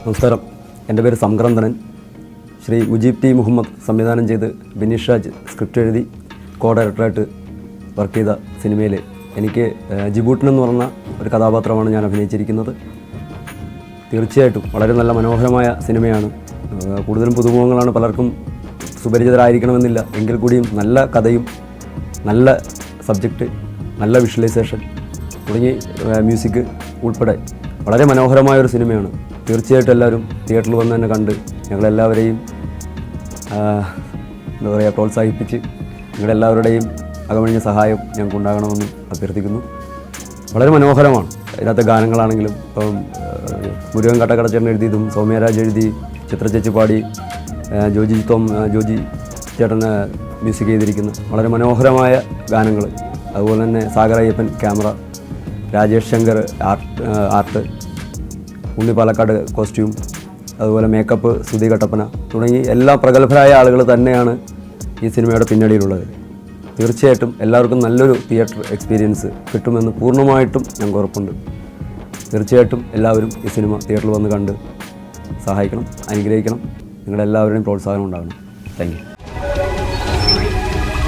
നമസ്കാരം. എൻ്റെ പേര് സംക്രന്ദനൻ. ശ്രീ മുജീബ് ടി മുഹമ്മദ് സംവിധാനം ചെയ്ത് ബിനീഷ് രാജ് സ്ക്രിപ്റ്റ് എഴുതി കോ ഡയറക്ടറായിട്ട് വർക്ക് ചെയ്ത സിനിമയിൽ എനിക്ക് ജിബൂട്ടൻ എന്ന് പറഞ്ഞ ഒരു കഥാപാത്രമാണ് ഞാൻ അഭിനയിച്ചിരിക്കുന്നത്. തീർച്ചയായിട്ടും വളരെ നല്ല മനോഹരമായ സിനിമയാണ്. കൂടുതലും പുതുമുഖങ്ങളാണ്, പലർക്കും സുപരിചിതരായിരിക്കണമെന്നില്ല. എങ്കിൽ കൂടിയും നല്ല കഥയും നല്ല സബ്ജക്റ്റ്, നല്ല വിഷ്വലൈസേഷൻ തുടങ്ങി മ്യൂസിക് ഉൾപ്പെടെ വളരെ മനോഹരമായൊരു സിനിമയാണ്. തീർച്ചയായിട്ടും എല്ലാവരും തിയേറ്ററിൽ വന്ന് തന്നെ കണ്ട് ഞങ്ങളെല്ലാവരെയും എന്താ പറയുക പ്രോത്സാഹിപ്പിച്ച് നിങ്ങളെല്ലാവരുടെയും അകമഴിഞ്ഞ സഹായം ഞങ്ങൾക്കുണ്ടാകണമെന്ന് അഭ്യർത്ഥിക്കുന്നു. വളരെ മനോഹരമാണ്. ഇതിനകത്തെ ഗാനങ്ങളാണെങ്കിലും ഇപ്പം മുരുകൻ കട്ടക്കടച്ചേട്ടൻ എഴുതിയതും സൗമ്യരാജ് എഴുതി, ചിത്രചേച്ചി പാടി, ജോജി ചേട്ടൻ മ്യൂസിക് ചെയ്തിരിക്കുന്ന വളരെ മനോഹരമായ ഗാനങ്ങൾ. അതുപോലെ തന്നെ സാഗർ അയ്യപ്പൻ ക്യാമറ, രാജേഷ് ശങ്കർ ആർട്ട്, ഉണ്ണി പാലക്കാട് കോസ്റ്റ്യൂം, അതുപോലെ മേക്കപ്പ് സുധി കട്ടപ്പന തുടങ്ങി എല്ലാ പ്രഗത്ഭരായ ആളുകൾ തന്നെയാണ് ഈ സിനിമയുടെ പിന്നണിയിലുള്ളത്. തീർച്ചയായിട്ടും എല്ലാവർക്കും നല്ലൊരു തിയേറ്റർ എക്സ്പീരിയൻസ് കിട്ടുമെന്ന് പൂർണ്ണമായിട്ടും ഞങ്ങൾക്ക് ഉറപ്പുണ്ട്. തീർച്ചയായിട്ടും എല്ലാവരും ഈ സിനിമ തിയേറ്ററിൽ വന്ന് കണ്ട് സഹായിക്കണം, അനുഗ്രഹിക്കണം. നിങ്ങളുടെ എല്ലാവരുടെയും പ്രോത്സാഹനം ഉണ്ടാകണം. Thank you.